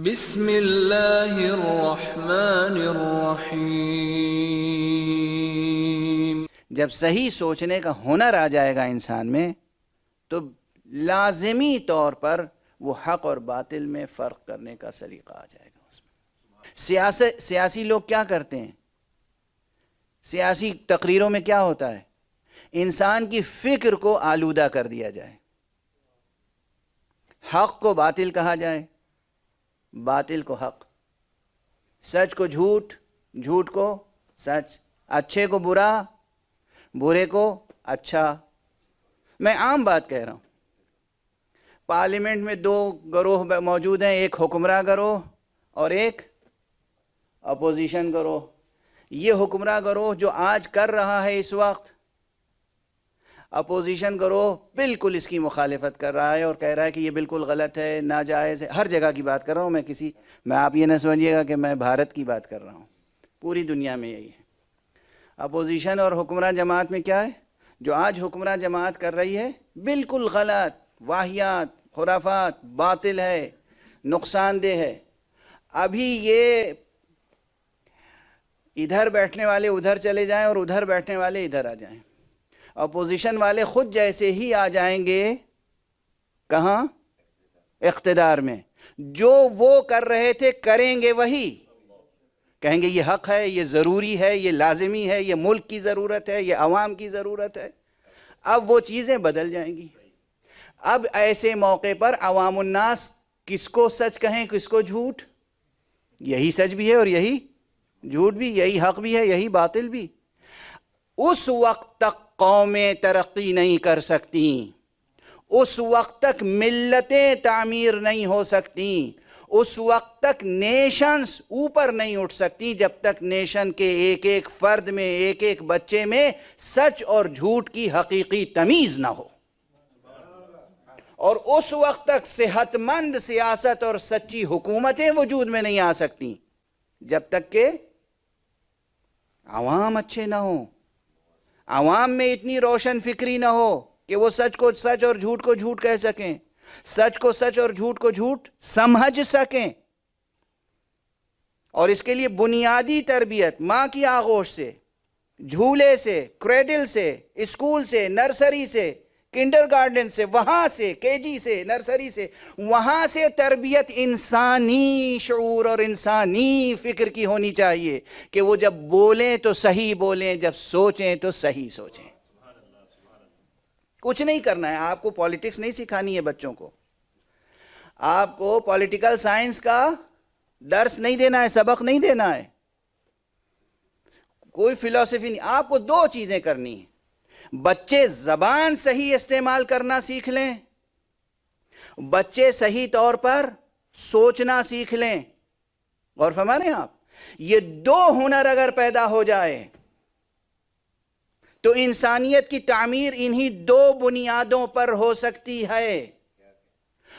بسم اللہ الرحمن الرحیم۔ جب صحیح سوچنے کا ہنر آ جائے گا انسان میں تو لازمی طور پر وہ حق اور باطل میں فرق کرنے کا سلیقہ آ جائے گا اس میں۔ سیاسی لوگ کیا کرتے ہیں؟ سیاسی تقریروں میں کیا ہوتا ہے؟ انسان کی فکر کو آلودہ کر دیا جائے، حق کو باطل کہا جائے، باطل کو حق، سچ کو جھوٹ، جھوٹ کو سچ، اچھے کو برا، برے کو اچھا۔ میں عام بات کہہ رہا ہوں۔ پارلیمنٹ میں دو گروہ موجود ہیں، ایک حکمراں گروہ اور ایک اپوزیشن گروہ۔ یہ حکمراں گروہ جو آج کر رہا ہے اس وقت، اپوزیشن گروہ بالکل اس کی مخالفت کر رہا ہے اور کہہ رہا ہے کہ یہ بالکل غلط ہے، ناجائز ہے۔ ہر جگہ کی بات کر رہا ہوں میں آپ یہ نہ سمجھیے گا کہ میں بھارت کی بات کر رہا ہوں، پوری دنیا میں یہی ہے۔ اپوزیشن اور حکمراں جماعت میں کیا ہے؟ جو آج حکمراں جماعت کر رہی ہے بالکل غلط، واہیات، خرافات، باطل ہے، نقصان دہ ہے۔ ابھی یہ ادھر بیٹھنے والے ادھر چلے جائیں اور ادھر بیٹھنے والے ادھر آ جائیں، اپوزیشن والے خود جیسے ہی آ جائیں گے کہاں؟ اقتدار میں، جو وہ کر رہے تھے کریں گے وہی، کہیں گے یہ حق ہے، یہ ضروری ہے، یہ لازمی ہے، یہ ملک کی ضرورت ہے، یہ عوام کی ضرورت ہے۔ اب وہ چیزیں بدل جائیں گی۔ اب ایسے موقع پر عوام الناس کس کو سچ کہیں، کس کو جھوٹ؟ یہی سچ بھی ہے اور یہی جھوٹ بھی، یہی حق بھی ہے یہی باطل بھی۔ اس وقت تک قومیں ترقی نہیں کر سکتی، اس وقت تک ملتیں تعمیر نہیں ہو سکتی، اس وقت تک نیشنز اوپر نہیں اٹھ سکتی جب تک نیشن کے ایک ایک فرد میں، ایک ایک بچے میں سچ اور جھوٹ کی حقیقی تمیز نہ ہو۔ اور اس وقت تک صحت مند سیاست اور سچی حکومتیں وجود میں نہیں آ سکتی جب تک کہ عوام اچھے نہ ہوں، عوام میں اتنی روشن فکری نہ ہو کہ وہ سچ کو سچ اور جھوٹ کو جھوٹ کہہ سکیں، سچ کو سچ اور جھوٹ کو جھوٹ سمجھ سکیں۔ اور اس کے لیے بنیادی تربیت ماں کی آغوش سے، جھولے سے، کریڈل سے، اسکول سے، نرسری سے، کنڈر گارڈن سے، وہاں سے کے جی سے، نرسری سے، وہاں سے تربیت انسانی شعور اور انسانی فکر کی ہونی چاہیے کہ وہ جب بولیں تو صحیح بولیں، جب سوچیں تو صحیح سوچیں۔ کچھ نہیں کرنا ہے، آپ کو پالیٹکس نہیں سکھانی ہے بچوں کو، آپ کو پولیٹیکل سائنس کا درس نہیں دینا ہے، سبق نہیں دینا ہے، کوئی فلسفی نہیں۔ آپ کو دو چیزیں کرنی ہیں، بچے زبان صحیح استعمال کرنا سیکھ لیں، بچے صحیح طور پر سوچنا سیکھ لیں۔ غور فرما رہے ہیں آپ؟ یہ دو ہنر اگر پیدا ہو جائے تو انسانیت کی تعمیر انہی دو بنیادوں پر ہو سکتی ہے۔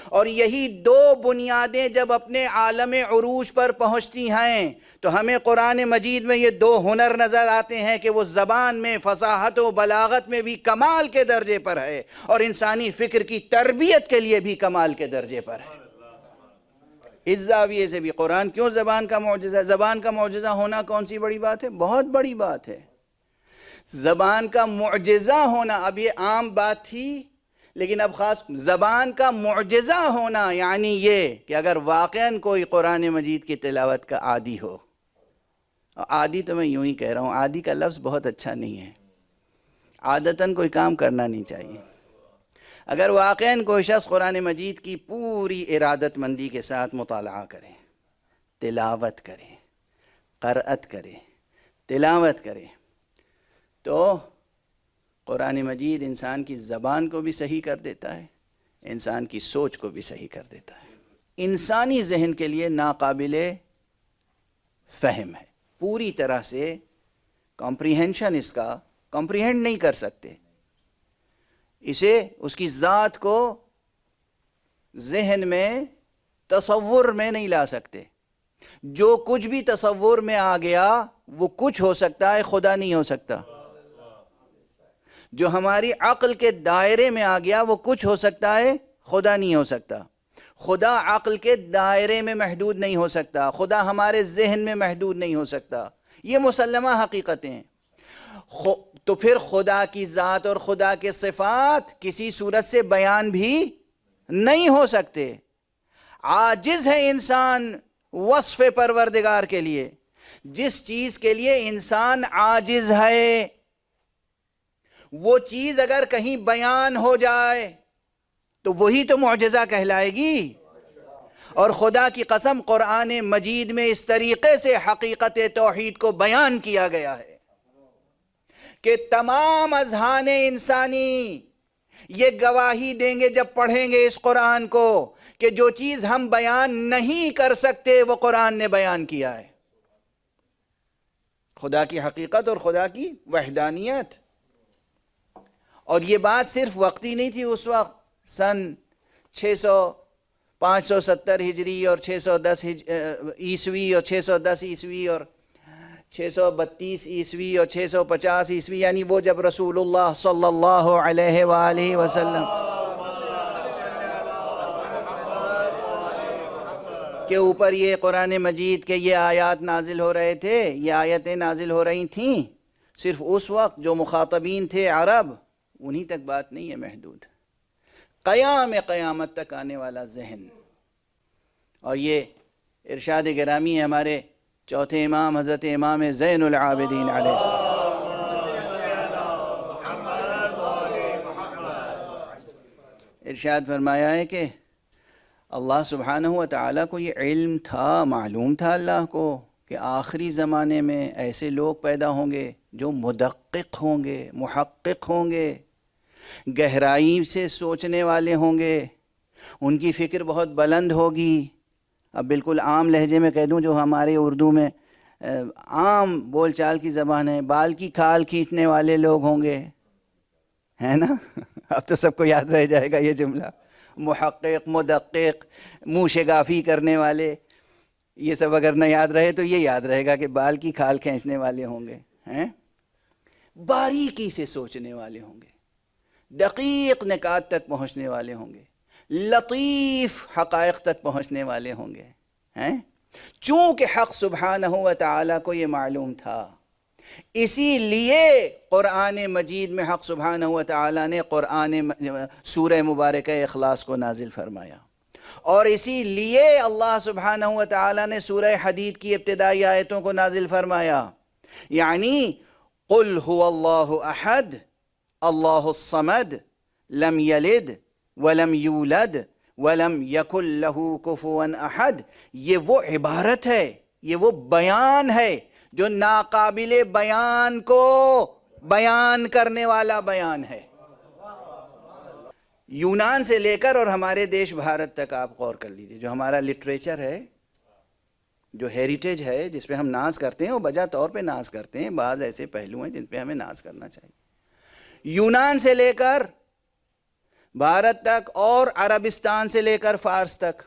اور یہی دو بنیادیں جب اپنے عالم عروج پر پہنچتی ہیں تو ہمیں قرآن مجید میں یہ دو ہنر نظر آتے ہیں کہ وہ زبان میں فصاحت و بلاغت میں بھی کمال کے درجے پر ہے اور انسانی فکر کی تربیت کے لیے بھی کمال کے درجے پر ہے۔ اس زاویے سے بھی قرآن کیوں زبان کا معجزہ ہے؟ زبان کا معجزہ ہونا کون سی بڑی بات ہے؟ بہت بڑی بات ہے۔ زبان کا معجزہ ہونا، اب یہ عام بات تھی لیکن اب خاص زبان کا معجزہ ہونا یعنی یہ کہ اگر واقعاً کوئی قرآن مجید کی تلاوت کا عادی ہو، عادی تو میں یوں ہی کہہ رہا ہوں، عادی کا لفظ بہت اچھا نہیں ہے، عادتاً کوئی کام کرنا نہیں چاہیے۔ اگر واقعاً کوئی شخص قرآن مجید کی پوری ارادت مندی کے ساتھ مطالعہ کرے، تلاوت کرے، قرأت کرے، تلاوت کرے، تو قرآن مجید انسان کی زبان کو بھی صحیح کر دیتا ہے، انسان کی سوچ کو بھی صحیح کر دیتا ہے۔ انسانی ذہن کے لیے ناقابل فہم ہے، پوری طرح سے کمپریہنشن اس کا کمپریہنڈ نہیں کر سکتے، اسے اس کی ذات کو ذہن میں تصور میں نہیں لا سکتے۔ جو کچھ بھی تصور میں آ گیا وہ کچھ ہو سکتا ہے، خدا نہیں ہو سکتا۔ جو ہماری عقل کے دائرے میں آ گیا وہ کچھ ہو سکتا ہے، خدا نہیں ہو سکتا۔ خدا عقل کے دائرے میں محدود نہیں ہو سکتا، خدا ہمارے ذہن میں محدود نہیں ہو سکتا، یہ مسلمہ حقیقتیں ہیں۔ تو پھر خدا کی ذات اور خدا کے صفات کسی صورت سے بیان بھی نہیں ہو سکتے۔ عاجز ہے انسان وصف پروردگار کے لیے۔ جس چیز کے لیے انسان عاجز ہے وہ چیز اگر کہیں بیان ہو جائے تو وہی تو معجزہ کہلائے گی۔ اور خدا کی قسم قرآن مجید میں اس طریقے سے حقیقت توحید کو بیان کیا گیا ہے کہ تمام اذہان انسانی یہ گواہی دیں گے جب پڑھیں گے اس قرآن کو کہ جو چیز ہم بیان نہیں کر سکتے وہ قرآن نے بیان کیا ہے۔ خدا کی حقیقت اور خدا کی وحدانیت۔ اور یہ بات صرف وقتی نہیں تھی، اس وقت سن 570 ہجری اور 610 عیسوی اور 610 عیسوی اور 632 عیسوی اور 650 عیسوی، یعنی وہ جب رسول اللہ صلی اللہ علیہ وآلہ وسلم کے اوپر یہ قرآن مجید کے یہ آیات نازل ہو رہے تھے، یہ آیتیں نازل ہو رہی تھیں، صرف اس وقت جو مخاطبین تھے عرب، انہی تک بات نہیں ہے محدود، قیامت تک آنے والا ذہن۔ اور یہ ارشاد گرامی ہے ہمارے چوتھے امام حضرت امام زین العابدین علیہ السلام۔ ارشاد فرمایا ہے کہ اللہ سبحانہ و تعالیٰ کو یہ علم تھا، معلوم تھا اللہ کو کہ آخری زمانے میں ایسے لوگ پیدا ہوں گے جو مدقق ہوں گے، محقق ہوں گے، گہرائی سے سوچنے والے ہوں گے، ان کی فکر بہت بلند ہوگی۔ اب بالکل عام لہجے میں کہہ دوں جو ہمارے اردو میں عام بول چال کی زبان ہے، بال کی کھال کھینچنے والے لوگ ہوں گے، ہے نا؟ اب تو سب کو یاد رہ جائے گا یہ جملہ، محقق، مدقق، منہ شگافی کرنے والے، یہ سب اگر نہ یاد رہے تو یہ یاد رہے گا کہ بال کی کھال کھینچنے والے ہوں گے، ہیں؟ باریکی سے سوچنے والے ہوں گے، دقیق نکات تک پہنچنے والے ہوں گے، لطیف حقائق تک پہنچنے والے ہوں گے، ہیں؟ چونکہ حق سبحانہ و تعالیٰ کو یہ معلوم تھا، اسی لیے قرآن مجید میں حق سبحانہ و تعالیٰ نے سورہ مبارکہ اخلاص کو نازل فرمایا، اور اسی لیے اللہ سبحانہ و تعالیٰ نے سورہ حدید کی ابتدائی آیتوں کو نازل فرمایا، یعنی قل هو اللہ احد اللہ الصمد لم یلد ولم یولد ولم یکن لہ کفوا احد۔ یہ وہ عبارت ہے، یہ وہ بیان ہے جو ناقابل بیان کو بیان کرنے والا بیان ہے۔ یونان سے لے کر اور ہمارے دیش بھارت تک آپ غور کر لیجئے، جو ہمارا لٹریچر ہے، جو ہیریٹیج ہے، جس پہ ہم ناز کرتے ہیں، وہ بجا طور پہ ناز کرتے ہیں، بعض ایسے پہلو ہیں جن پہ ہمیں ناز کرنا چاہیے۔ یونان سے لے کر بھارت تک اور عربستان سے لے کر فارس تک،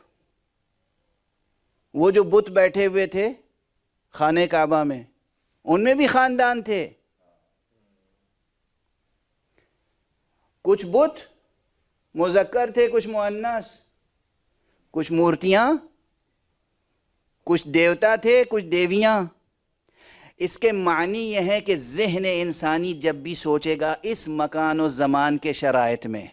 وہ جو بت بیٹھے ہوئے تھے خانہ کعبہ میں، ان میں بھی خاندان تھے، کچھ بت مذکر تھے، کچھ مؤنث، کچھ مورتیاں، کچھ دیوتا تھے، کچھ دیویاں۔ اس کے معنی یہ ہے کہ ذہن انسانی جب بھی سوچے گا اس مکان و زمان کے شرائط میں،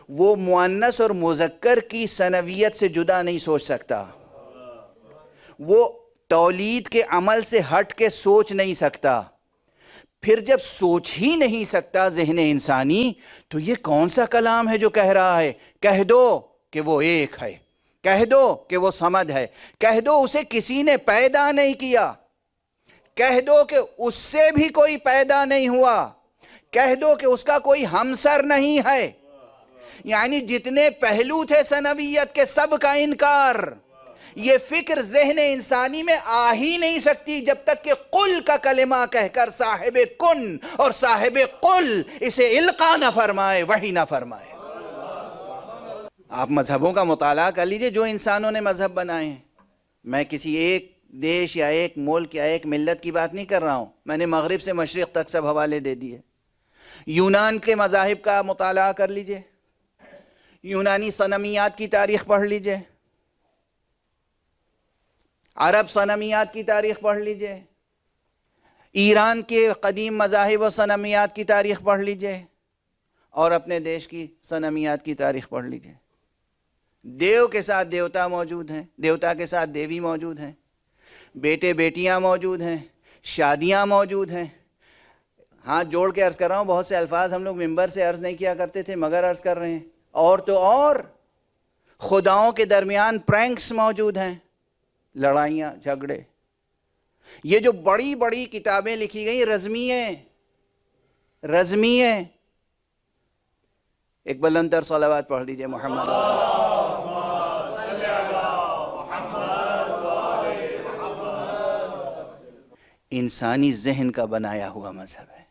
وہ مؤنث اور مذکر کی ثنویت سے جدا نہیں سوچ سکتا، وہ تولید کے عمل سے ہٹ کے سوچ نہیں سکتا۔ پھر جب سوچ ہی نہیں سکتا ذہن انسانی، تو یہ کون سا کلام ہے جو کہہ رہا ہے کہہ دو کہ وہ ایک ہے، کہہ دو کہ وہ صمد ہے، کہہ دو اسے کسی نے پیدا نہیں کیا، کہہ دو کہ اس سے بھی کوئی پیدا نہیں ہوا، کہہ دو کہ اس کا کوئی ہمسر نہیں ہے۔ یعنی جتنے پہلو تھے ثنویت کے سب کا انکار۔ یہ فکر ذہن انسانی میں آ ہی نہیں سکتی جب تک کہ قل کا کلمہ کہہ کر صاحب کن اور صاحب قل اسے القا نہ فرمائے، وحی نہ فرمائے۔ آپ مذہبوں کا مطالعہ کر لیجئے جو انسانوں نے مذہب بنائے ہیں۔ میں کسی ایک دیش یا ایک ملک یا ایک ملت کی بات نہیں کر رہا ہوں، میں نے مغرب سے مشرق تک سب حوالے دے دیے۔ یونان کے مذاہب کا مطالعہ کر لیجئے، یونانی صنمیات کی تاریخ پڑھ لیجئے، عرب صنمیات کی تاریخ پڑھ لیجئے، ایران کے قدیم مذاہب و صنمیات کی تاریخ پڑھ لیجئے، اور اپنے دیش کی صنمیات کی تاریخ پڑھ لیجئے۔ دیو کے ساتھ دیوتا موجود ہیں، دیوتا کے ساتھ دیوی موجود ہیں، بیٹے بیٹیاں موجود ہیں، شادیاں موجود ہیں۔ ہاتھ جوڑ کے عرض کر رہا ہوں، بہت سے الفاظ ہم لوگ ممبر سے عرض نہیں کیا کرتے تھے مگر عرض کر رہے ہیں۔ اور تو اور خداؤں کے درمیان پرینکس موجود ہیں، لڑائیاں جھگڑے۔ یہ جو بڑی بڑی کتابیں لکھی گئی رزمیے، ایک بلند تر صلوات پڑھ دیجئے محمد۔ انسانی ذہن کا بنایا ہوا مذہب ہے،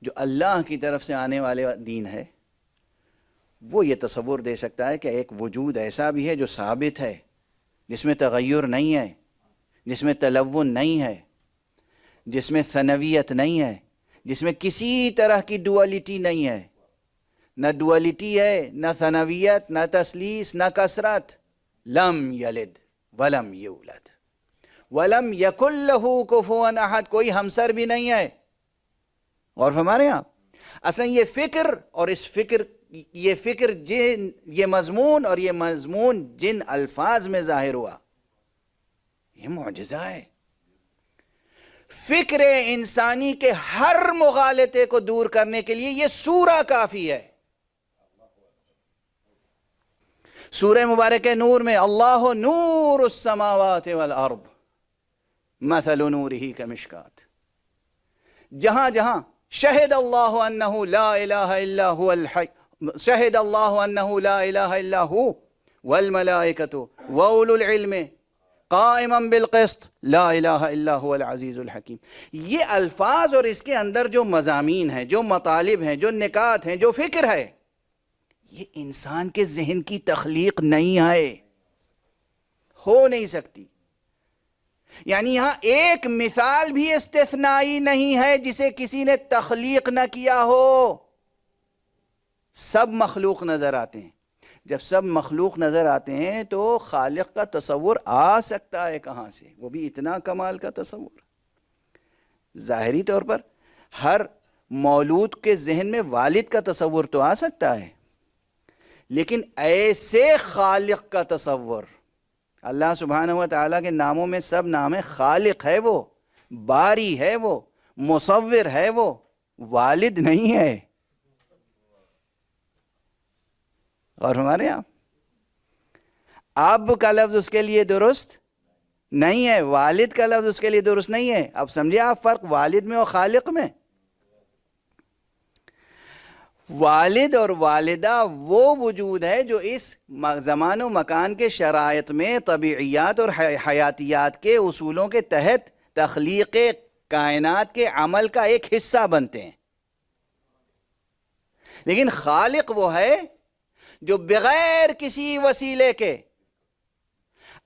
جو اللہ کی طرف سے آنے والے دین ہے۔ وہ یہ تصور دے سکتا ہے کہ ایک وجود ایسا بھی ہے جو ثابت ہے، جس میں تغیر نہیں ہے، جس میں تلون نہیں ہے، جس میں ثنویت نہیں ہے، جس میں کسی طرح کی ڈوالٹی نہیں ہے، نہ ڈوالٹی ہے، نہ ثنویت، نہ تثلیث، نہ کثرت۔ لم یلد ولم یولد ولم یکن لہ کفوا احد، کوئی ہمسر بھی نہیں ہے۔ اور ہمارے یہاں اصلا یہ فکر اور اس فکر، یہ مضمون اور یہ مضمون جن الفاظ میں ظاہر ہوا، یہ معجزہ ہے۔ فکر انسانی کے ہر مغالطے کو دور کرنے کے لیے یہ سورہ کافی ہے۔ سورہ مبارک نور میں اللہ نور السماوات والارض مثل نورہ کمشکات، جہاں جہاں شہد اللہ انہ لا الہ الا هو الحی، شہد اللہ انہ لا الہ الا هو والملائکۃ واولو العلم قائما بالقسط لا الہ الا هو العزیز الحکیم۔ یہ الفاظ اور اس کے اندر جو مضامین ہیں، جو مطالب ہیں، جو نکات ہیں، جو فکر ہے، یہ انسان کے ذہن کی تخلیق نہیں ہے، ہو نہیں سکتی۔ یعنی یہاں ایک مثال بھی استثنائی نہیں ہے جسے کسی نے تخلیق نہ کیا ہو۔ سب مخلوق نظر آتے ہیں۔ جب سب مخلوق نظر آتے ہیں تو خالق کا تصور آ سکتا ہے کہاں سے؟ وہ بھی اتنا کمال کا تصور۔ ظاہری طور پر ہر مولود کے ذہن میں والد کا تصور تو آ سکتا ہے، لیکن ایسے خالق کا تصور، اللہ سبحانہ و تعالیٰ کے ناموں میں سب نام ہے، خالق ہے وہ، باری ہے وہ، مصور ہے وہ، والد نہیں ہے۔ اور ہمارے یہاں اب کا لفظ اس کے لیے درست نہیں ہے، والد کا لفظ اس کے لیے درست نہیں ہے۔ اب سمجھے آپ فرق والد میں اور خالق میں؟ والد اور والدہ وہ وجود ہے جو اس زمان و مکان کے شرائط میں طبیعیات اور حیاتیات کے اصولوں کے تحت تخلیق کائنات کے عمل کا ایک حصہ بنتے ہیں۔ لیکن خالق وہ ہے جو بغیر کسی وسیلے کے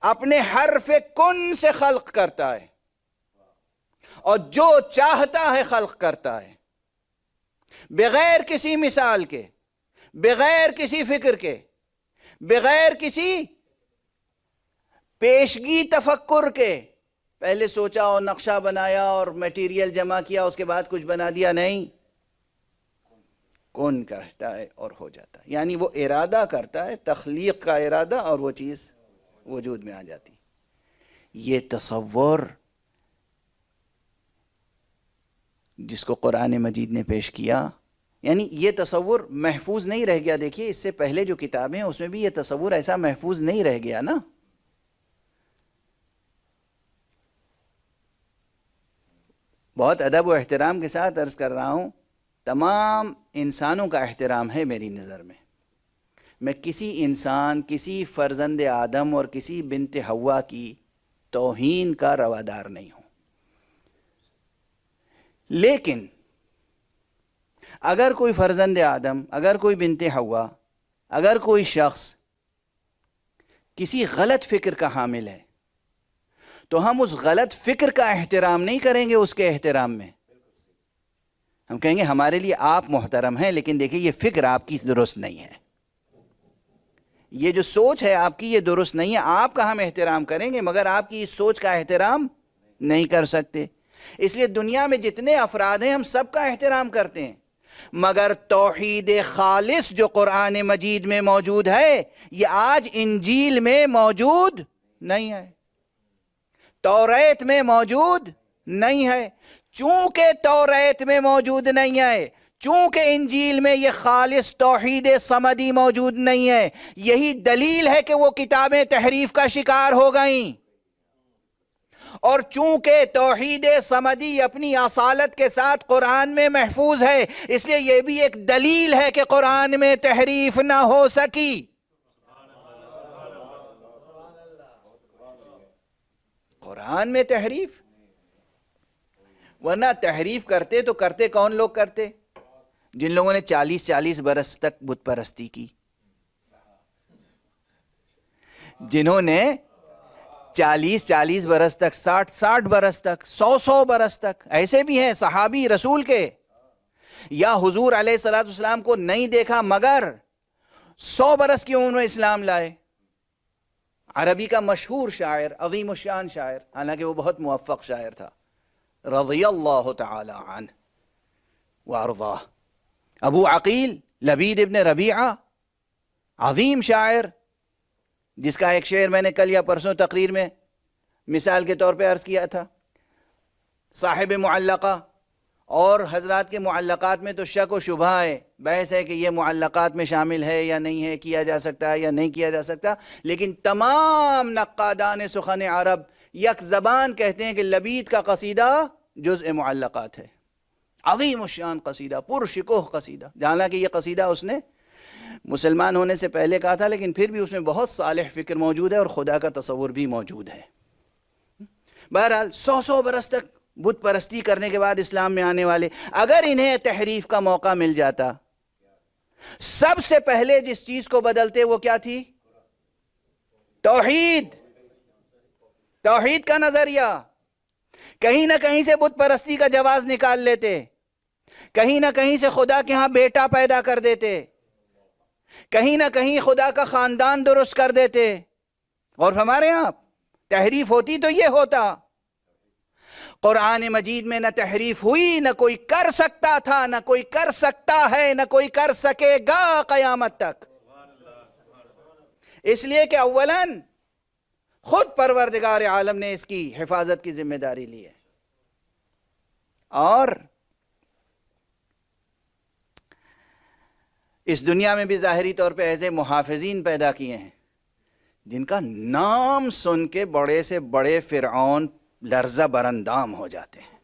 اپنے حرف کن سے خلق کرتا ہے، اور جو چاہتا ہے خلق کرتا ہے، بغیر کسی مثال کے، بغیر کسی فکر کے، بغیر کسی پیشگی تفکر کے۔ پہلے سوچا اور نقشہ بنایا اور میٹیریل جمع کیا، اس کے بعد کچھ بنا دیا، نہیں، کون کرتا ہے اور ہو جاتا ہے۔ یعنی وہ ارادہ کرتا ہے، تخلیق کا ارادہ، اور وہ چیز وجود میں آ جاتی۔ یہ تصور جس کو قرآن مجید نے پیش کیا، یعنی یہ تصور محفوظ نہیں رہ گیا۔ دیکھیے اس سے پہلے جو کتابیں ہیں اس میں بھی یہ تصور ایسا محفوظ نہیں رہ گیا نا۔ بہت ادب و احترام کے ساتھ عرض کر رہا ہوں، تمام انسانوں کا احترام ہے میری نظر میں۔ میں کسی انسان، کسی فرزند آدم اور کسی بنت حوا کی توہین کا روادار نہیں ہوں، لیکن اگر کوئی فرزند آدم، اگر کوئی بنت حوا، اگر کوئی شخص کسی غلط فکر کا حامل ہے تو ہم اس غلط فکر کا احترام نہیں کریں گے۔ اس کے احترام میں ہم کہیں گے ہمارے لیے آپ محترم ہیں، لیکن دیکھیں یہ فکر آپ کی درست نہیں ہے۔ یہ جو سوچ ہے آپ کی یہ درست نہیں ہے. آپ کا ہم احترام کریں گے مگر آپ کی اس سوچ کا احترام نہیں کر سکتے. اس لیے دنیا میں جتنے افراد ہیں ہم سب کا احترام کرتے ہیں مگر توحید خالص جو قرآن مجید میں موجود ہے یہ آج انجیل میں موجود نہیں ہے, توریت میں موجود نہیں ہے. چونکہ توریت میں موجود نہیں ہے, چونکہ انجیل میں یہ خالص توحید صمدی موجود نہیں ہے, یہی دلیل ہے کہ وہ کتابیں تحریف کا شکار ہو گئیں. اور چونکہ توحید صمدی اپنی اصالت کے ساتھ قرآن میں محفوظ ہے اس لیے یہ بھی ایک دلیل ہے کہ قرآن میں تحریف نہ ہو سکی. قرآن میں تحریف, ورنہ تحریف کرتے تو کرتے کون لوگ کرتے؟ جن لوگوں نے 40 برس تک بت پرستی کی, جنہوں نے 40 برس تک, 60 برس تک, 100 برس تک, ایسے بھی ہیں صحابی رسول کے, یا حضور علیہ الصلوۃ والسلام کو نہیں دیکھا مگر 100 برس کی عمر میں اسلام لائے. عربی کا مشہور شاعر, عظیم الشان شاعر, حالانکہ وہ بہت موفق شاعر تھا, رضی اللہ تعالی عنہ وارضاہ, ابو عقیل لبید ابن ربیعہ, عظیم شاعر, جس کا ایک شعر میں نے کل یا پرسوں تقریر میں مثال کے طور پہ عرض کیا تھا. صاحب معلقہ, اور حضرات کے معلقات میں تو شک و شبہ ہے, بحث ہے کہ یہ معلقات میں شامل ہے یا نہیں ہے, کیا جا سکتا ہے یا نہیں کیا جا سکتا, لیکن تمام نقادان سخن عرب یک زبان کہتے ہیں کہ لبید کا قصیدہ جزء معلقات ہے. عظیم الشان قصیدہ, پرشکوہ قصیدہ, حالانکہ یہ قصیدہ اس نے مسلمان ہونے سے پہلے کہا تھا, لیکن پھر بھی اس میں بہت صالح فکر موجود ہے اور خدا کا تصور بھی موجود ہے. بہرحال 100 برس تک بت پرستی کرنے کے بعد اسلام میں آنے والے, اگر انہیں تحریف کا موقع مل جاتا, سب سے پہلے جس چیز کو بدلتے وہ کیا تھی؟ توحید, توحید کا نظریہ. کہیں نہ کہیں سے بت پرستی کا جواز نکال لیتے, کہیں نہ کہیں سے خدا کے ہاں بیٹا پیدا کر دیتے, کہیں نہ کہیں خدا کا خاندان درست کر دیتے. اور ہمارے یہاں تحریف ہوتی تو یہ ہوتا. قرآن مجید میں نہ تحریف ہوئی, نہ کوئی کر سکتا تھا, نہ کوئی کر سکتا ہے, نہ کوئی کر سکے گا قیامت تک. اس لیے کہ اولاً خود پروردگار عالم نے اس کی حفاظت کی ذمہ داری لی ہے, اور اس دنیا میں بھی ظاہری طور پہ ایسے محافظین پیدا کیے ہیں جن کا نام سن کے بڑے سے بڑے فرعون لرزہ برندام ہو جاتے ہیں.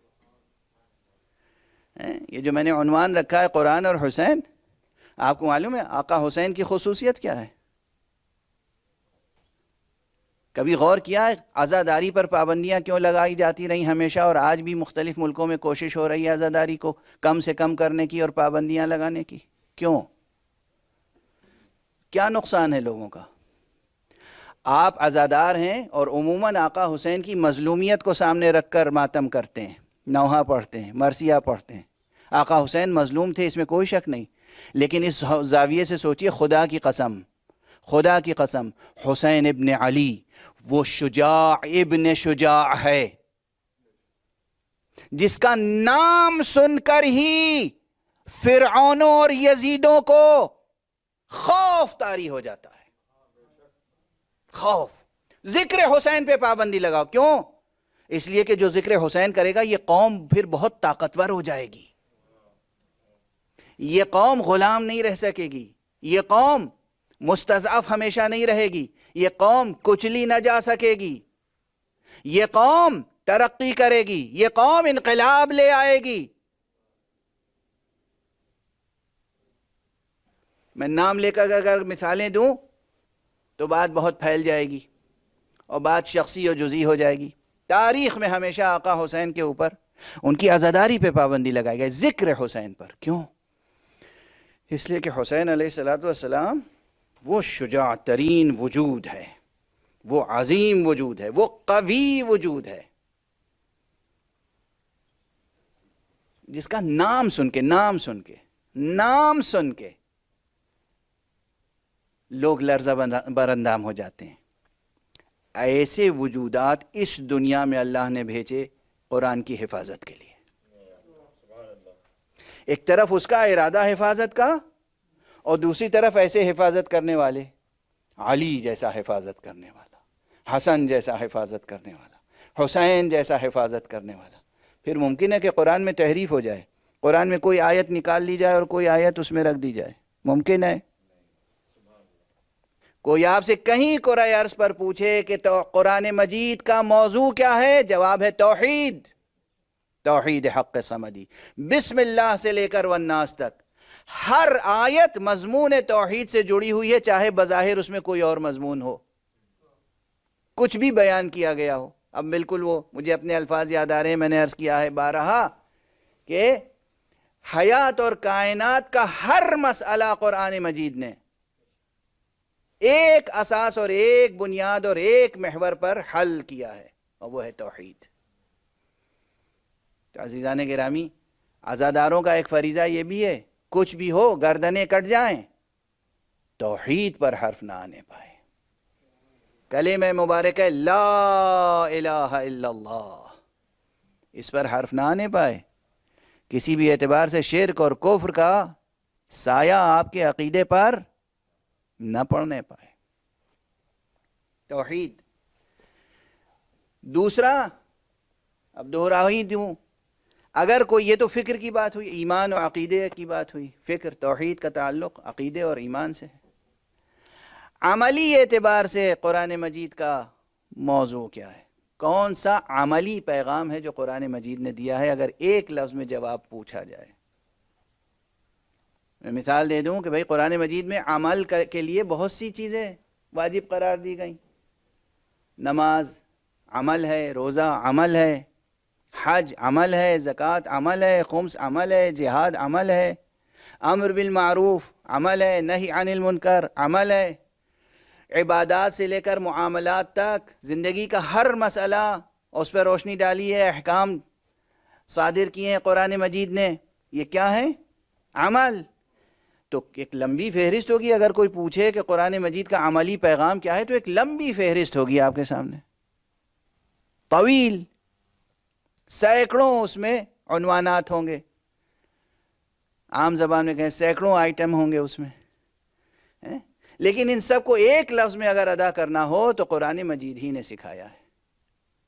یہ جو میں نے عنوان رکھا ہے قرآن اور حسین, آپ کو معلوم ہے آقا حسین کی خصوصیت کیا ہے؟ کبھی غور کیا ہے عزاداری پر پابندیاں کیوں لگائی جاتی رہی ہمیشہ, اور آج بھی مختلف ملکوں میں کوشش ہو رہی ہے عزاداری کو کم سے کم کرنے کی اور پابندیاں لگانے کی؟ کیوں؟ کیا نقصان ہے لوگوں کا؟ آپ عزادار ہیں اور عموماً آقا حسین کی مظلومیت کو سامنے رکھ کر ماتم کرتے ہیں, نوحہ پڑھتے ہیں, مرثیہ پڑھتے ہیں. آقا حسین مظلوم تھے, اس میں کوئی شک نہیں, لیکن اس زاویے سے سوچئے, خدا کی قسم, خدا کی قسم, حسین ابن علی وہ شجاع ابن شجاع ہے جس کا نام سن کر ہی فرعونوں اور یزیدوں کو خوف طاری ہو جاتا ہے. خوف. ذکر حسین پہ پابندی لگاؤ. کیوں؟ اس لیے کہ جو ذکر حسین کرے گا یہ قوم پھر بہت طاقتور ہو جائے گی, یہ قوم غلام نہیں رہ سکے گی, یہ قوم مستضعف ہمیشہ نہیں رہے گی, یہ قوم کچلی نہ جا سکے گی, یہ قوم ترقی کرے گی, یہ قوم انقلاب لے آئے گی. میں نام لے کر اگر مثالیں دوں تو بات بہت پھیل جائے گی اور بات شخصی اور جزئی ہو جائے گی. تاریخ میں ہمیشہ آقا حسین کے اوپر ان کی عزاداری پہ پابندی لگائی گئی, ذکر حسین پر. کیوں؟ اس لیے کہ حسین علیہ السلام وہ شجاع ترین وجود ہے, وہ عظیم وجود ہے, وہ قوی وجود ہے, جس کا نام سن کے لوگ لرزہ براندام ہو جاتے ہیں. ایسے وجودات اس دنیا میں اللہ نے بھیجے قرآن کی حفاظت کے لیے. ایک طرف اس کا ارادہ حفاظت کا اور دوسری طرف ایسے حفاظت کرنے والے، علی جیسا حفاظت کرنے والا، حسن جیسا حفاظت کرنے والا، حسین جیسا حفاظت کرنے والا. پھر ممکن ہے کہ قرآن میں تحریف ہو جائے، قرآن میں کوئی آیت نکال لی جائے اور کوئی آیت اس میں رکھ دی جائے. ممکن ہے. کوئی آپ سے کہیں قرآن عرض پر پوچھے کہ قرآن مجید کا موضوع کیا ہے، جواب ہے توحید، توحید حق صمدی. بسم اللہ سے لے کر والناس تک ہر آیت مضمون توحید سے جڑی ہوئی ہے، چاہے بظاہر اس میں کوئی اور مضمون ہو، کچھ بھی بیان کیا گیا ہو. اب بالکل وہ مجھے اپنے الفاظ یاد آ رہے ہیں، میں نے عرض کیا ہے بارہا کہ حیات اور کائنات کا ہر مسئلہ قرآن مجید نے ایک اساس اور ایک بنیاد اور ایک محور پر حل کیا ہے، اور وہ ہے توحید. تو عزیزان گرامی، عزاداروں کا ایک فریضہ یہ بھی ہے، کچھ بھی ہو گردنیں کٹ جائیں، توحید پر حرف نہ آنے پائے. کلمہ مبارک ہے لا الہ الا اللہ، اس پر حرف نہ آنے پائے، کسی بھی اعتبار سے شرک اور کفر کا سایہ آپ کے عقیدے پر نہ پڑنے پائے. توحید. دوسرا، اب دوہرا ہی دوں، اگر کوئی، یہ تو فکر کی بات ہوئی، ایمان و عقیدے کی بات ہوئی، فکر توحید کا تعلق عقیدے اور ایمان سے ہے. عملی اعتبار سے قرآن مجید کا موضوع کیا ہے؟ کون سا عملی پیغام ہے جو قرآن مجید نے دیا ہے؟ اگر ایک لفظ میں جواب پوچھا جائے، میں مثال دے دوں کہ بھئی قرآن مجید میں عمل کے لیے بہت سی چیزیں واجب قرار دی گئیں. نماز عمل ہے، روزہ عمل ہے، حج عمل ہے، زکوٰۃ عمل ہے، خمس عمل ہے، جہاد عمل ہے، امر بالمعروف عمل ہے، نہی عن المنکر عمل ہے. عبادات سے لے کر معاملات تک زندگی کا ہر مسئلہ اس پر روشنی ڈالی ہے، احکام صادر کیے ہیں قرآن مجید نے. یہ کیا ہے؟ عمل. تو ایک لمبی فہرست ہوگی. اگر کوئی پوچھے کہ قرآن مجید کا عملی پیغام کیا ہے، تو ایک لمبی فہرست ہوگی آپ کے سامنے، طویل، سینکڑوں اس میں عنوانات ہوں گے. عام زبان میں کہیں سینکڑوں آئٹم ہوں گے اس میں. لیکن ان سب کو ایک لفظ میں اگر ادا کرنا ہو تو قرآن مجید ہی نے سکھایا ہے،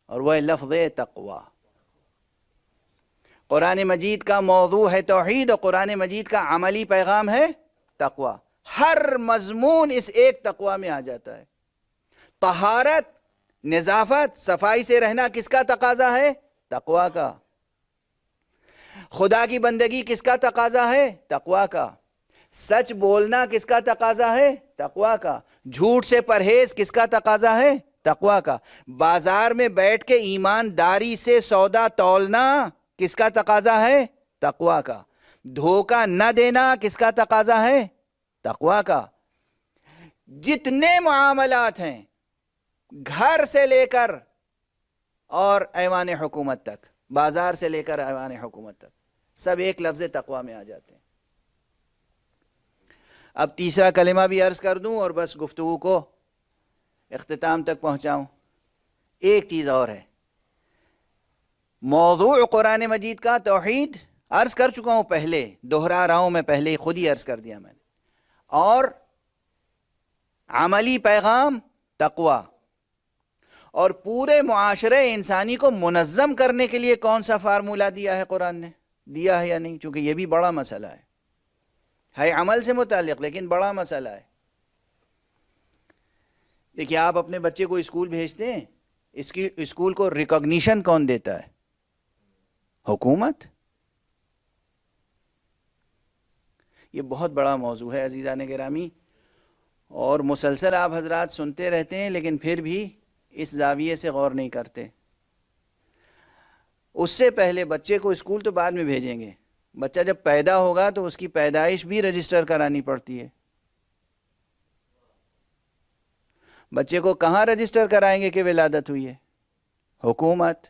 اور وہ لفظ تقوی. قرآن مجید کا موضوع ہے توحید، اور قرآن مجید کا عملی پیغام ہے تقوی. ہر مضمون اس ایک تقوی میں آ جاتا ہے. طہارت، نظافت، صفائی سے رہنا کس کا تقاضا ہے؟ تقوی کا. خدا کی بندگی کس کا تقاضا ہے؟ تقوی کا. سچ بولنا کس کا تقاضا ہے؟ تقوی کا. جھوٹ سے پرہیز کس کا تقاضا ہے؟ تقوی کا. بازار میں بیٹھ کے ایمانداری سے سودا تولنا کس کا تقاضا ہے؟ تقوی کا. دھوکہ نہ دینا کس کا تقاضا ہے؟ تقوی کا. جتنے معاملات ہیں گھر سے لے کر اور ایوان حکومت تک، بازار سے لے کر ایوان حکومت تک، سب ایک لفظ تقوی میں آ جاتے ہیں. اب تیسرا کلمہ بھی عرض کر دوں اور بس گفتگو کو اختتام تک پہنچاؤں. ایک چیز اور ہے، موضوع قرآن مجید کا توحید عرض کر چکا ہوں پہلے، دہرا رہا ہوں میں، پہلے ہی خود ہی عرض کر دیا میں نے. اور عملی پیغام تقوی. اور پورے معاشرے انسانی کو منظم کرنے کے لیے کون سا فارمولہ دیا ہے قرآن نے؟ دیا ہے یا نہیں؟ چونکہ یہ بھی بڑا مسئلہ ہے عمل سے متعلق، لیکن بڑا مسئلہ ہے. دیکھیے، آپ اپنے بچے کو اسکول بھیجتے ہیں، اس کی اسکول کو ریکگنیشن کون دیتا ہے؟ حکومت. یہ بہت بڑا موضوع ہے عزیزان گرامی، اور مسلسل آپ حضرات سنتے رہتے ہیں، لیکن پھر بھی اس زاویے سے غور نہیں کرتے. اس سے پہلے بچے کو اسکول تو بعد میں بھیجیں گے، بچہ جب پیدا ہوگا تو اس کی پیدائش بھی رجسٹر کرانی پڑتی ہے. بچے کو کہاں رجسٹر کرائیں گے کہ ولادت ہوئی ہے؟ حکومت.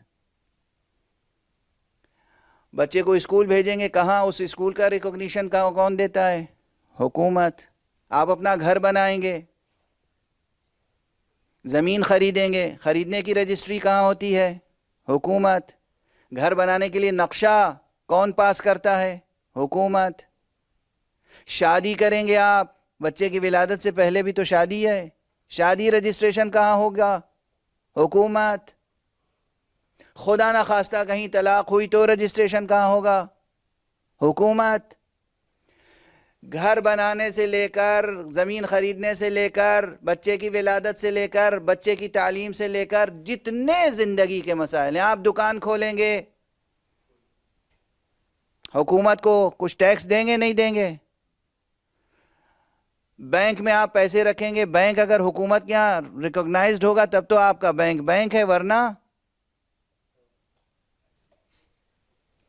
بچے کو اسکول بھیجیں گے، کہاں اس اسکول کا ریکگنیشن کون دیتا ہے؟ حکومت. آپ اپنا گھر بنائیں گے، زمین خریدیں گے، خریدنے کی رجسٹری کہاں ہوتی ہے؟ حکومت۔ گھر بنانے کے لیے نقشہ کون پاس کرتا ہے؟ حکومت۔ شادی کریں گے آپ، بچے کی ولادت سے پہلے بھی تو شادی ہے، شادی رجسٹریشن کہاں ہوگا؟ حکومت۔ خدا نخواستہ کہیں طلاق ہوئی تو رجسٹریشن کہاں ہوگا؟ حکومت۔ گھر بنانے سے لے کر، زمین خریدنے سے لے کر، بچے کی ولادت سے لے کر، بچے کی تعلیم سے لے کر، جتنے زندگی کے مسائل ہیں، آپ دکان کھولیں گے، حکومت کو کچھ ٹیکس دیں گے نہیں دیں گے؟ بینک میں آپ پیسے رکھیں گے، بینک اگر حکومت کے یہاں ریکگنائزڈ ہوگا تب تو آپ کا بینک بینک ہے، ورنہ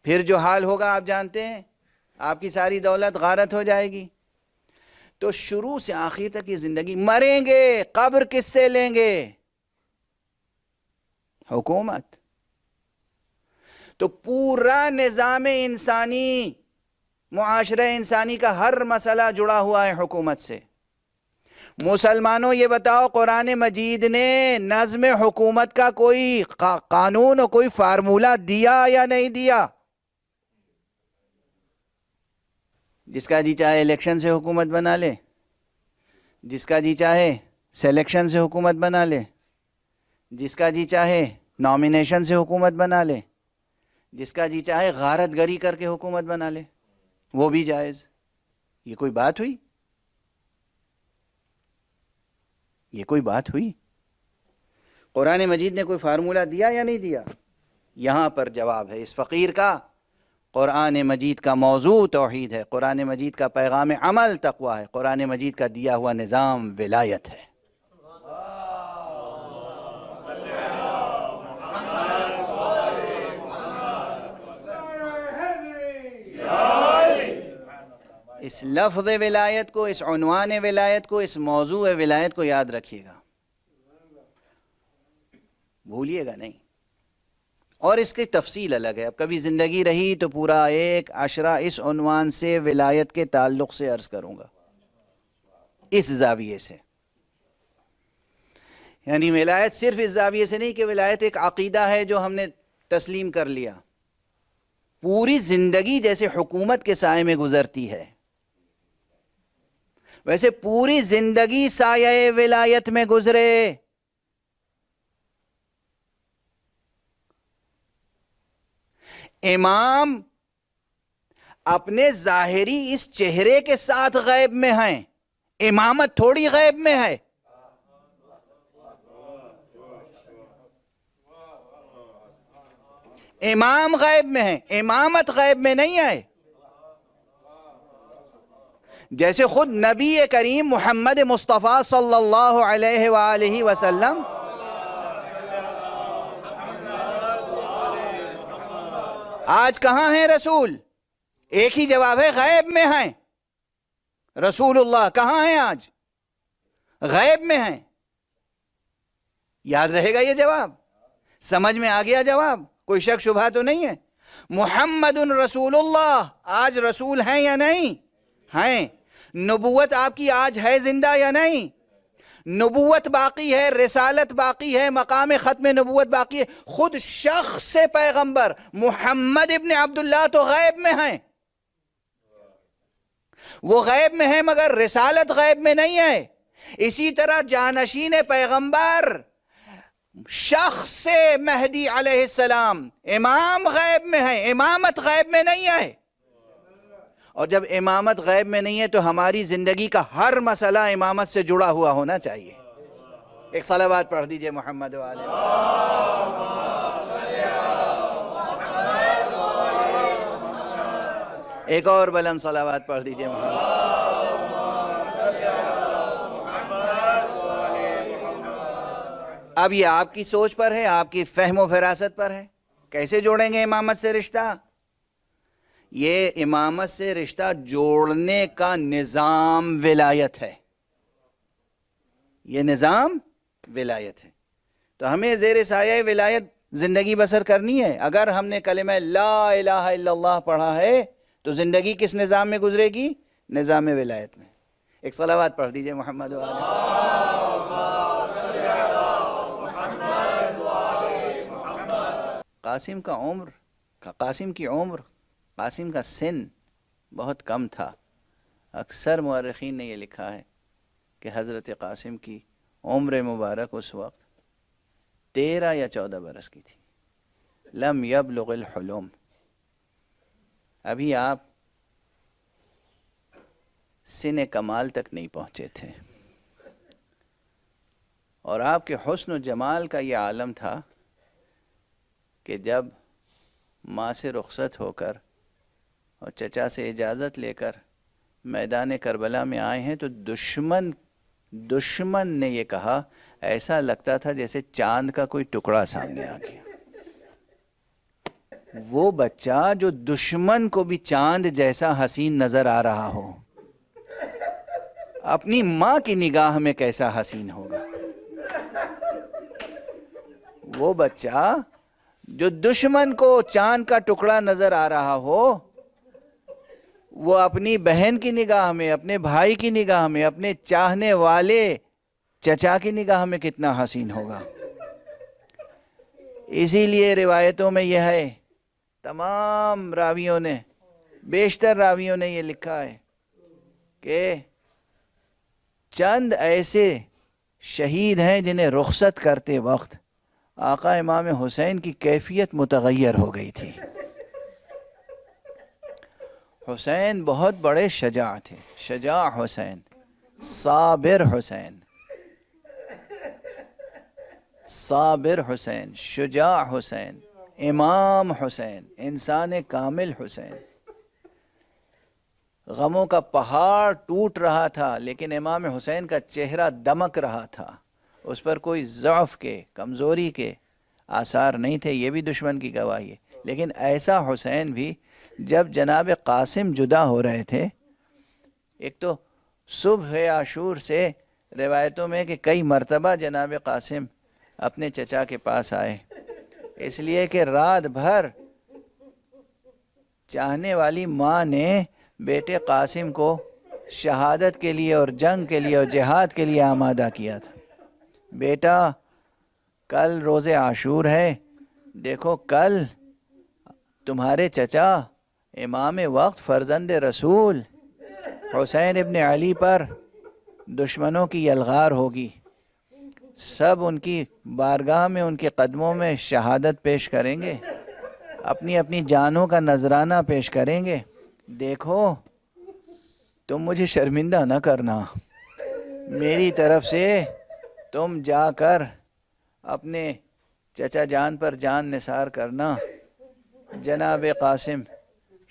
پھر جو حال ہوگا آپ جانتے ہیں، آپ کی ساری دولت غارت ہو جائے گی۔ تو شروع سے آخر تک یہ زندگی، مریں گے، قبر کس سے لیں گے؟ حکومت۔ تو پورا نظام انسانی، معاشرہ انسانی کا ہر مسئلہ جڑا ہوا ہے حکومت سے۔ مسلمانوں یہ بتاؤ، قرآن مجید نے نظم حکومت کا کوئی قانون اور کوئی فارمولہ دیا یا نہیں دیا؟ جس کا جی چاہے الیکشن سے حکومت بنا لے، جس کا جی چاہے سلیکشن سے حکومت بنا لے، جس کا جی چاہے نامینیشن سے حکومت بنا لے، جس کا جی چاہے غارت گری کر کے حکومت بنا لے، وہ بھی جائز۔ یہ کوئی بات ہوئی؟ یہ کوئی بات ہوئی؟ قرآن مجید نے کوئی فارمولہ دیا یا نہیں دیا؟ یہاں پر جواب ہے اس فقیر کا۔ قرآن مجید کا موضوع توحید ہے، قرآن مجید کا پیغام عمل تقویٰ ہے، قرآن مجید کا دیا ہوا نظام ولایت ہے۔ اس لفظ ولایت کو، اس عنوان ولایت کو، اس موضوع ولایت کو یاد رکھیے گا، بھولیے گا نہیں۔ اور اس کی تفصیل الگ ہے، اب کبھی زندگی رہی تو پورا ایک عشرہ اس عنوان سے ولایت کے تعلق سے عرض کروں گا، اس زاویے سے۔ یعنی ولایت صرف اس زاویے سے نہیں کہ ولایت ایک عقیدہ ہے جو ہم نے تسلیم کر لیا، پوری زندگی جیسے حکومت کے سائے میں گزرتی ہے ویسے پوری زندگی سایہ ولایت میں گزرے۔ امام اپنے ظاہری اس چہرے کے ساتھ غیب میں ہیں، امامت تھوڑی غیب میں ہے۔ امام غیب میں ہے، امامت غیب میں نہیں ہے۔ جیسے خود نبی کریم محمد مصطفیٰ صلی اللہ علیہ وآلہ وسلم آج کہاں ہیں رسول؟ ایک ہی جواب ہے، غیب میں ہیں۔ رسول اللہ کہاں ہیں آج؟ غیب میں ہیں۔ یاد رہے گا یہ جواب؟ سمجھ میں آ گیا جواب؟ کوئی شک شبہ تو نہیں ہے؟ محمد رسول اللہ آج رسول ہیں یا نہیں؟ ہیں۔ نبوت آپ کی آج ہے زندہ یا نہیں؟ نبوت باقی ہے، رسالت باقی ہے، مقام ختم نبوت باقی ہے۔ خود شخص پیغمبر محمد ابن عبداللہ تو غیب میں ہیں، وہ غیب میں ہیں مگر رسالت غیب میں نہیں ہے۔ اسی طرح جانشین پیغمبر شخص مہدی علیہ السلام امام غیب میں ہے، امامت غیب میں نہیں ہے۔ اور جب امامت غیب میں نہیں ہے تو ہماری زندگی کا ہر مسئلہ امامت سے جڑا ہوا ہونا چاہیے۔ ایک صلوات پڑھ دیجئے محمد والے۔ ایک اور بلند صلوات پڑھ دیجئے محمد۔ اب یہ آپ کی سوچ پر ہے، آپ کی فہم و فراست پر ہے، کیسے جوڑیں گے امامت سے رشتہ؟ یہ امامت سے رشتہ جوڑنے کا نظام ولایت ہے، یہ نظام ولایت ہے۔ تو ہمیں زیر سایہ ولایت زندگی بسر کرنی ہے۔ اگر ہم نے کلمہ لا الہ الا اللہ پڑھا ہے تو زندگی کس نظام میں گزرے گی؟ نظام ولایت میں۔ ایک صلوات پڑھ دیجئے محمد وآلہ۔ قاسم کی عمر، قاسم کا سن بہت کم تھا۔ اکثر مورخین نے یہ لکھا ہے کہ حضرت قاسم کی عمر مبارک اس وقت 13 یا 14 برس کی تھی۔ لم یبلغ الحلم، ابھی آپ سن کمال تک نہیں پہنچے تھے، اور آپ کے حسن و جمال کا یہ عالم تھا کہ جب ماں سے رخصت ہو کر اور چچا سے اجازت لے کر میدان کربلا میں آئے ہیں تو دشمن نے یہ کہا، ایسا لگتا تھا جیسے چاند کا کوئی ٹکڑا سامنے آ گیا۔ وہ بچہ جو دشمن کو بھی چاند جیسا حسین نظر آ رہا ہو، اپنی ماں کی نگاہ میں کیسا حسین ہوگا۔ وہ بچہ جو دشمن کو چاند کا ٹکڑا نظر آ رہا ہو، وہ اپنی بہن کی نگاہ میں، اپنے بھائی کی نگاہ میں، اپنے چاہنے والے چچا کی نگاہ میں کتنا حسین ہوگا۔ اسی لیے روایتوں میں یہ ہے، تمام راویوں نے، بیشتر راویوں نے یہ لکھا ہے کہ چند ایسے شہید ہیں جنہیں رخصت کرتے وقت آقا امام حسین کی کیفیت متغیر ہو گئی تھی۔ حسین بہت بڑے شجاع تھے، شجاع حسین، صابر حسین، صابر حسین، شجاع حسین، امام حسین، انسان کامل حسین۔ غموں کا پہاڑ ٹوٹ رہا تھا لیکن امام حسین کا چہرہ دمک رہا تھا، اس پر کوئی ضعف کے، کمزوری کے آثار نہیں تھے۔ یہ بھی دشمن کی گواہی ہے۔ لیکن ایسا حسین بھی جب جناب قاسم جدا ہو رہے تھے، ایک تو صبح عاشور سے روایتوں میں کہ کئی مرتبہ جناب قاسم اپنے چچا کے پاس آئے، اس لیے کہ رات بھر چاہنے والی ماں نے بیٹے قاسم کو شہادت کے لیے اور جنگ کے لیے اور جہاد کے لیے آمادہ کیا تھا۔ بیٹا کل روز عاشور ہے، دیکھو کل تمہارے چچا امام وقت فرزند رسول حسین ابن علی پر دشمنوں کی یلغار ہوگی، سب ان کی بارگاہ میں، ان کے قدموں میں شہادت پیش کریں گے، اپنی اپنی جانوں کا نذرانہ پیش کریں گے۔ دیکھو تم مجھے شرمندہ نہ کرنا، میری طرف سے تم جا کر اپنے چچا جان پر جان نثار کرنا۔ جناب قاسم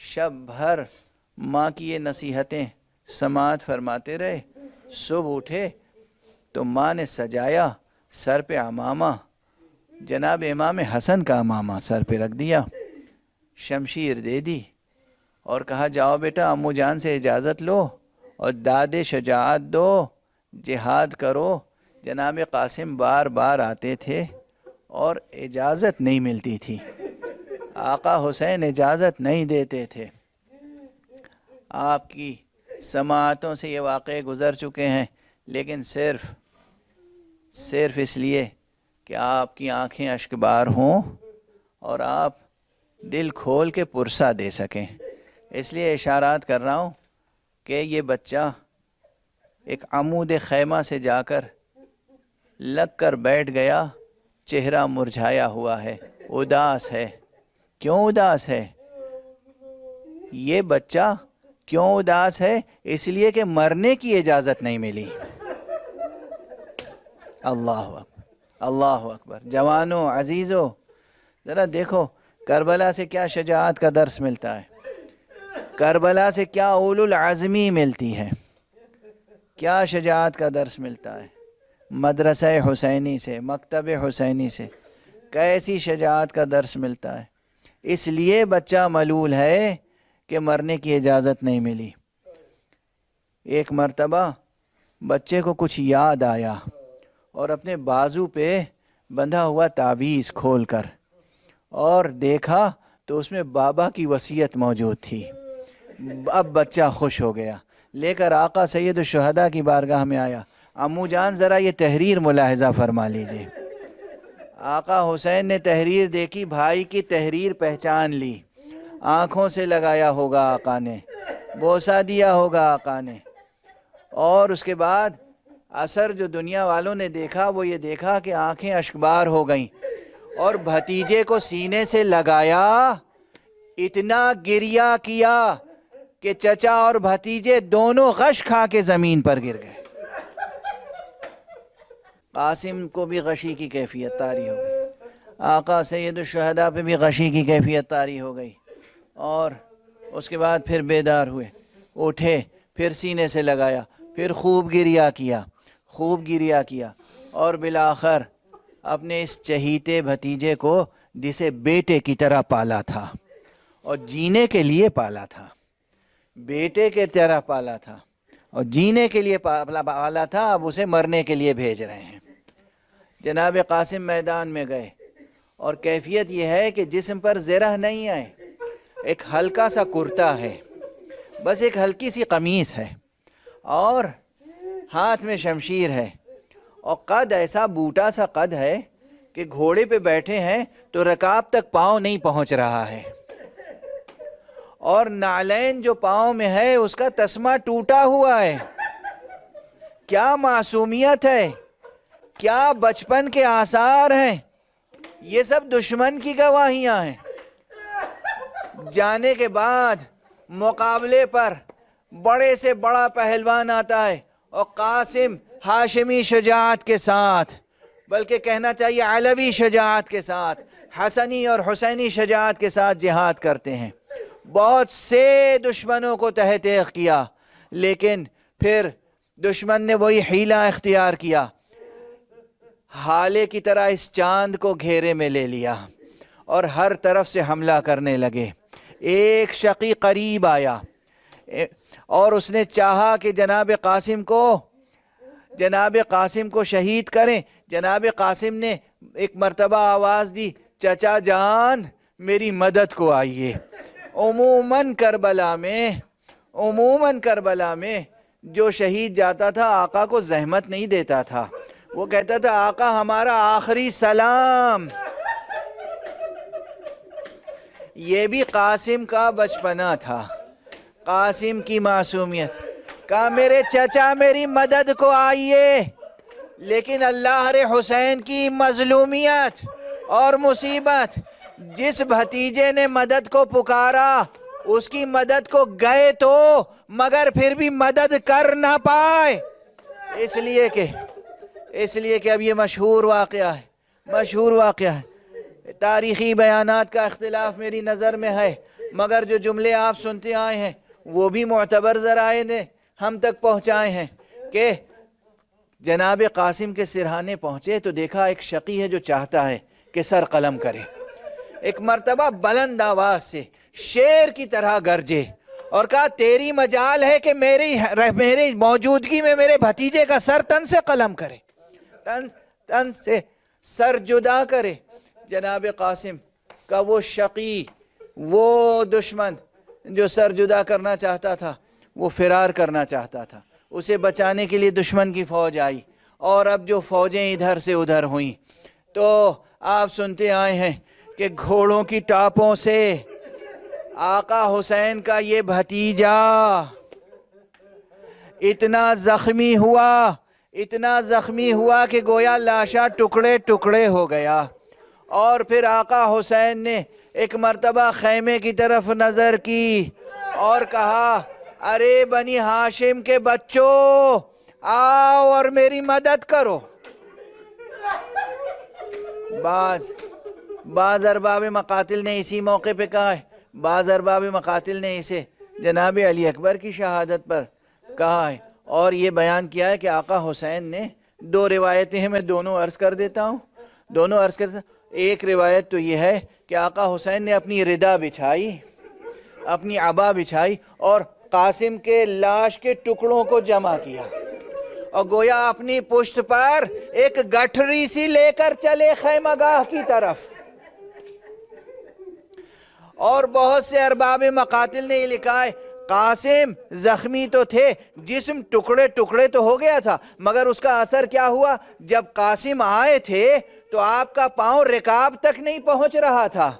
شب بھر ماں کی یہ نصیحتیں سماعت فرماتے رہے۔ صبح اٹھے تو ماں نے سجایا، سر پہ عمامہ، جناب امام حسن کا عمامہ سر پہ رکھ دیا، شمشیر دے دی اور کہا جاؤ بیٹا امو جان سے اجازت لو اور داد شجاعت دو، جہاد کرو۔ جناب قاسم بار بار آتے تھے اور اجازت نہیں ملتی تھی، آقا حسین اجازت نہیں دیتے تھے۔ آپ کی سماعتوں سے یہ واقعے گزر چکے ہیں، لیکن صرف اس لیے کہ آپ کی آنکھیں اشک بار ہوں اور آپ دل کھول کے پرسہ دے سکیں، اس لیے اشارات کر رہا ہوں کہ یہ بچہ ایک عمود خیمہ سے جا کر لگ کر بیٹھ گیا، چہرہ مرجھایا ہوا ہے، اداس ہے۔ کیوں اداس ہے یہ بچہ؟ کیوں اداس ہے؟ اس لیے کہ مرنے کی اجازت نہیں ملی۔ اللہ اکبر، اللہ اکبر۔ جوانوں، عزیزوں، ذرا دیکھو کربلا سے کیا شجاعت کا درس ملتا ہے، کربلا سے کیا اولو العزمی ملتی ہے، کیا شجاعت کا درس ملتا ہے۔ مدرسہ حسینی سے، مکتب حسینی سے کیسی شجاعت کا درس ملتا ہے۔ اس لیے بچہ ملول ہے کہ مرنے کی اجازت نہیں ملی۔ ایک مرتبہ بچے کو کچھ یاد آیا اور اپنے بازو پہ بندھا ہوا تعویذ کھول کر اور دیکھا تو اس میں بابا کی وصیت موجود تھی۔ اب بچہ خوش ہو گیا، لے کر آقا سید الشہداء کی بارگاہ میں آیا. امو جان ذرا یہ تحریر ملاحظہ فرما لیجئے. آقا حسین نے تحریر دیکھی, بھائی کی تحریر پہچان لی, آنکھوں سے لگایا ہوگا آقا نے, بوسہ دیا ہوگا آقا نے, اور اس کے بعد اثر جو دنیا والوں نے دیکھا وہ یہ دیکھا کہ آنکھیں اشکبار ہو گئیں, اور بھتیجے کو سینے سے لگایا, اتنا گریہ کیا کہ چچا اور بھتیجے دونوں غش کھا کے زمین پر گر گئے. قاسم کو بھی غشی کی کیفیت طاری ہو گئی, آقا سید الشہداء پہ بھی غشی کی کیفیت طاری ہو گئی, اور اس کے بعد پھر بیدار ہوئے, اٹھے, پھر سینے سے لگایا, پھر خوب گریہ کیا, اور بالآخر اپنے اس چہیتے بھتیجے کو جسے بیٹے کی طرح پالا تھا اور جینے کے لیے پالا تھا, بیٹے کے طرح پالا تھا اور جینے کے لیے پالا تھا, اب اسے مرنے کے لیے بھیج رہے ہیں. جناب قاسم میدان میں گئے, اور کیفیت یہ ہے کہ جسم پر زرہ نہیں آئے, ایک ہلکا سا کرتا ہے, بس ایک ہلکی سی قمیص ہے, اور ہاتھ میں شمشیر ہے, اور قد ایسا بوٹا سا قد ہے کہ گھوڑے پہ بیٹھے ہیں تو رکاب تک پاؤں نہیں پہنچ رہا ہے, اور نعلین جو پاؤں میں ہے اس کا تسمہ ٹوٹا ہوا ہے. کیا معصومیت ہے, کیا بچپن کے آثار ہیں, یہ سب دشمن کی گواہیاں ہیں. جانے کے بعد مقابلے پر بڑے سے بڑا پہلوان آتا ہے, اور قاسم ہاشمی شجاعت کے ساتھ, بلکہ کہنا چاہیے علوی شجاعت کے ساتھ, حسنی اور حسینی شجاعت کے ساتھ جہاد کرتے ہیں. بہت سے دشمنوں کو تحت تیغ کیا, لیکن پھر دشمن نے وہی حیلہ اختیار کیا, ہالے کی طرح اس چاند کو گھیرے میں لے لیا اور ہر طرف سے حملہ کرنے لگے. ایک شقی قریب آیا اور اس نے چاہا کہ جناب قاسم کو شہید کریں. جناب قاسم نے ایک مرتبہ آواز دی, چچا جان میری مدد کو آئیے. عموماً کربلا میں جو شہید جاتا تھا آقا کو زحمت نہیں دیتا تھا, وہ کہتا تھا آقا ہمارا آخری سلام. یہ بھی قاسم کا بچپنا تھا, قاسم کی معصومیت. کہا میرے چچا میری مدد کو آئیے, لیکن اللہ رے حسین کی مظلومیت اور مصیبت, جس بھتیجے نے مدد کو پکارا اس کی مدد کو گئے تو مگر پھر بھی مدد کر نہ پائے, اس لیے کہ اب یہ مشہور واقعہ ہے. تاریخی بیانات کا اختلاف میری نظر میں ہے, مگر جو جملے آپ سنتے آئے ہیں وہ بھی معتبر ذرائع نے ہم تک پہنچائے ہیں کہ جناب قاسم کے سرہانے پہنچے تو دیکھا ایک شقی ہے جو چاہتا ہے کہ سر قلم کرے. ایک مرتبہ بلند آواز سے شیر کی طرح گرجے اور کہا تیری مجال ہے کہ میری موجودگی میں میرے بھتیجے کا سر تن سے قلم کرے, تن سے سر جدا کرے. جناب قاسم کا وہ شقی, وہ دشمن جو سر جدا کرنا چاہتا تھا, وہ فرار کرنا چاہتا تھا, اسے بچانے کے لیے دشمن کی فوج آئی, اور اب جو فوجیں ادھر سے ادھر ہوئیں تو آپ سنتے آئے ہیں کہ گھوڑوں کی ٹاپوں سے آقا حسین کا یہ بھتیجا اتنا زخمی ہوا کہ گویا لاشا ٹکڑے ٹکڑے ہو گیا. اور پھر آقا حسین نے ایک مرتبہ خیمے کی طرف نظر کی اور کہا ارے بنی ہاشم کے بچوں آؤ اور میری مدد کرو. بعض ارباب مقاتل نے اسی موقع پہ کہا ہے, بعض ارباب مقاتل نے اسے جناب علی اکبر کی شہادت پر کہا ہے, اور یہ بیان کیا ہے کہ آقا حسین نے دو روایتیں ہیں, میں دونوں عرض کر دیتا ہوں. ایک روایت تو یہ ہے کہ آقا حسین نے اپنی ردا بچھائی, اپنی عبا بچھائی اور قاسم کے لاش کے ٹکڑوں کو جمع کیا, اور گویا اپنی پشت پر ایک گٹھری سی لے کر چلے خیمہ گاہ کی طرف. اور بہت سے ارباب مقاتل نے یہ لکھا ہے قاسم زخمی تو تھے، جسم ٹکڑے ٹکڑے تو ہو گیا تھا، مگر اس کا اثر کیا ہوا؟ جب قاسم آئے تھے تو آپ کا پاؤں رکاب تک نہیں پہنچ رہا تھا،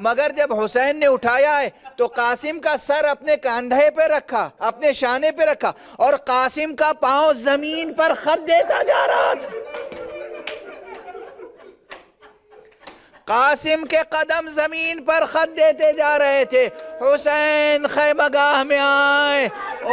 مگر جب حسین نے اٹھایا ہے تو قاسم کا سر اپنے کاندھے پہ رکھا، اپنے شانے پہ رکھا، اور قاسم کا پاؤں زمین پر خط دیتا جا رہا تھا۔ قاسم کے قدم زمین پر خط دیتے جا رہے تھے۔ حسین خیمہ گاہ میں آئے،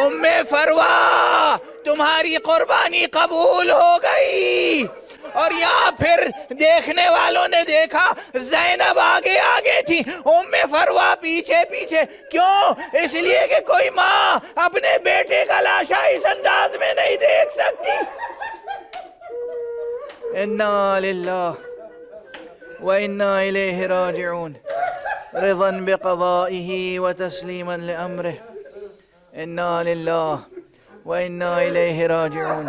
ام فروہ تمہاری قربانی قبول ہو گئی، اور یہاں پھر دیکھنے والوں نے دیکھا زینب آگے آگے تھی، ام فروہ پیچھے پیچھے۔ کیوں؟ اس لیے کہ کوئی ماں اپنے بیٹے کا لاشا اس انداز میں نہیں دیکھ سکتی۔ انا للہ وَإِنَّا إِلَيْهِ رَاجِعُونَ رِضًا بِقَضَائِهِ وَتَسْلِيمًا لِأَمْرِهِ اِنَّا لِلَّهِ وَإِنَّا إِلَيْهِ رَاجِعُونَ